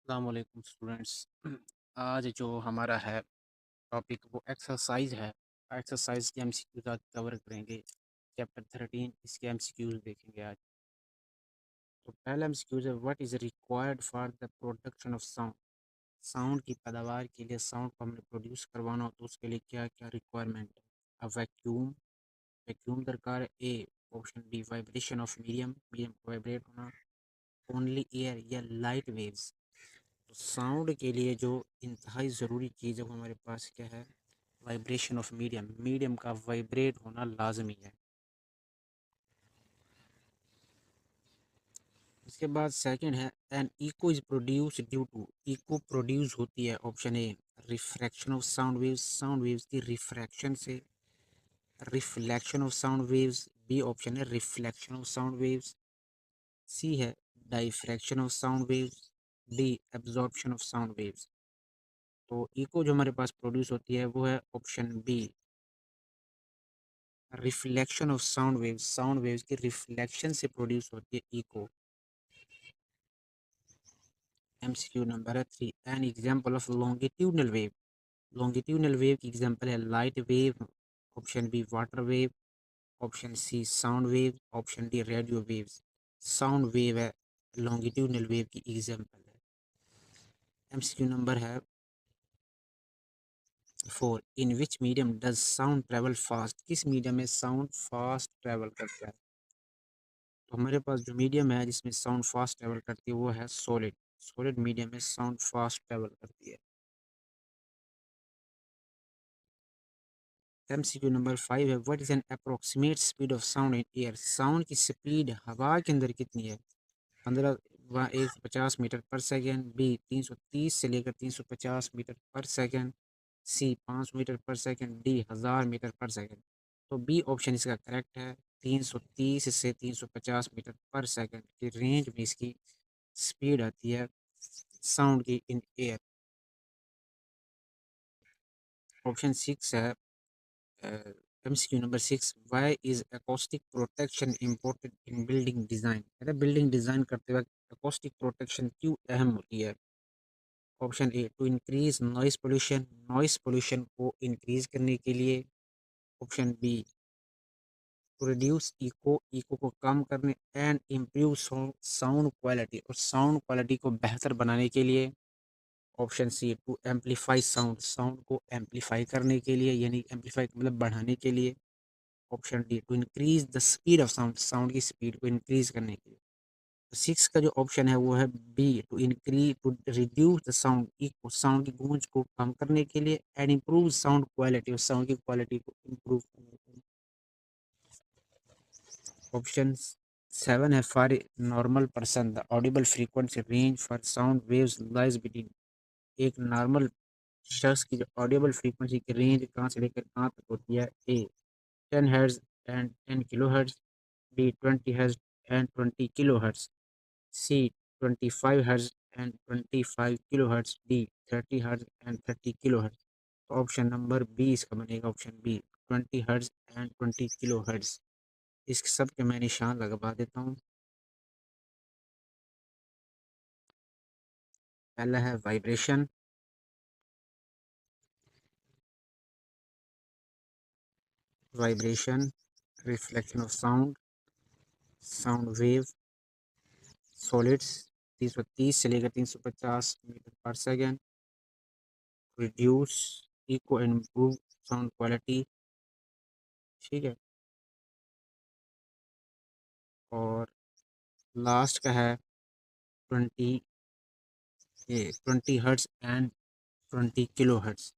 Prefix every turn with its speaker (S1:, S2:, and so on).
S1: अस्सलाम वालेकुम स्टूडेंट्स। आज जो हमारा है टॉपिक वो एक्सरसाइज है। एक्सरसाइज के एमसीक्यूज आज कवर करेंगे। चैप्टर 13 इसके एमसीक्यूज देखेंगे आज। तो पहला एमसीक्यूज है, what is required for the production of sound. Sound की पैदावार के लिए, साउंड को हमने प्रोड्यूस करवाना हो तो उसके लिए क्या क्या रिक्वायरमेंट है। अ वैक्यूम, वैक्यूम दरकार है। A option B vibration of medium, medium को वाइब्रेट होना। ओनली एयर या लाइट वेव्स। तो साउंड के लिए जो इंतहाई ज़रूरी चीज़ है वो हमारे पास क्या है, वाइब्रेशन ऑफ मीडियम, मीडियम का वाइब्रेट होना लाजमी है। इसके बाद सेकंड है, N eco is produce due to. Eco produce होती है, option A refraction of sound waves, sound waves की रिफ्रैक्शन से। Reflection of sound waves, B option है रिफ्लेक्शन ऑफ साउंड वेव्स। सी है diffraction of sound waves. D absorption of sound waves. तो eco जो हमारे पास produce होती है वो है option B reflection of sound waves, sound waves की रिफ्लेक्शन से प्रोड्यूस होती है इको। एमसीक्यू नंबर है 3, an example of longitudinal wave. Longitudinal wave की एग्जांपल है light wave, option B water wave, option C sound wave, option D radio waves. Sound wave है longitudinal wave की example है। MCQ number है 4, in which medium does sound travel fast. किस medium में sound fast travel करता है। तो हमारे पास जो मीडियम है जिसमें साउंड फास्ट ट्रेवल करती है वो है सॉलिड। सॉलिड मीडियम में साउंड फास्ट ट्रेवल करती है। एमसीक्यू नंबर 5 है, what is an approximate speed of sound in air. Sound की स्पीड हवा के अंदर कितनी है। 15 व 150 मीटर पर सेकेंड। बी 330 से लेकर 350 मीटर पर सेकेंड। सी 5 metre per second. D 1000 metre per second. तो बी ऑप्शन इसका करेक्ट है। 330 से 350 मीटर पर सेकेंड की रेंज में इसकी स्पीड आती है साउंड की इन एयर। ऑप्शन 6 है, MCQ number 6, why is acoustic protection important in building design. कहते हैं बिल्डिंग डिज़ाइन करते वक्त अकोस्टिक प्रोटेक्शन क्यों अहम होती है। Option A to increase noise pollution, noise pollution को इंक्रीज करने के लिए। Option B to reduce echo, echo को कम करने एंड इम्प्रूव साउंड क्वालिटी, और साउंड क्वालिटी को बेहतर बनाने के लिए। Option C to amplify sound, sound को एम्पलीफाई करने के लिए, यानी एम्पलीफाई मतलब बढ़ाने के लिए। Option D to increase the speed of sound, sound की स्पीड को इंक्रीज करने के लिए। तो सिक्स का जो ऑप्शन है वो है B to increase to reduce the sound echo, sound की गूंज को कम करने के लिए एंड इम्प्रूव साउंड क्वालिटी, और साउंड की क्वालिटी को इम्प्रूव करने के लिए। ऑप्शन सेवन है, for normal person the audible frequency range for sound waves lies between. एक नॉर्मल शख्स की जो ऑडिबल फ्रीक्वेंसी की रेंज कहाँ से लेकर कहाँ तक होती है। A 10 hertz and 10 kilo hertz. B 20 hertz and 20 kilo hertz. C 25 hertz and 25 kilo hertz. D 30 hertz and 30 kilo hertz. तो ऑप्शन नंबर बी इसका बनेगा, option B 20 hertz and 20 kilo hertz. इस सब के मैं निशान लगवा देता हूँ। पहला है vibration, vibration, reflection of sound, sound wave, solids 330 से लेकर 350 metre per second, reduce echo and improve sound quality. ठीक है। और लास्ट का है 20 20 हर्ट्ज एंड 20 किलो हर्ट्ज।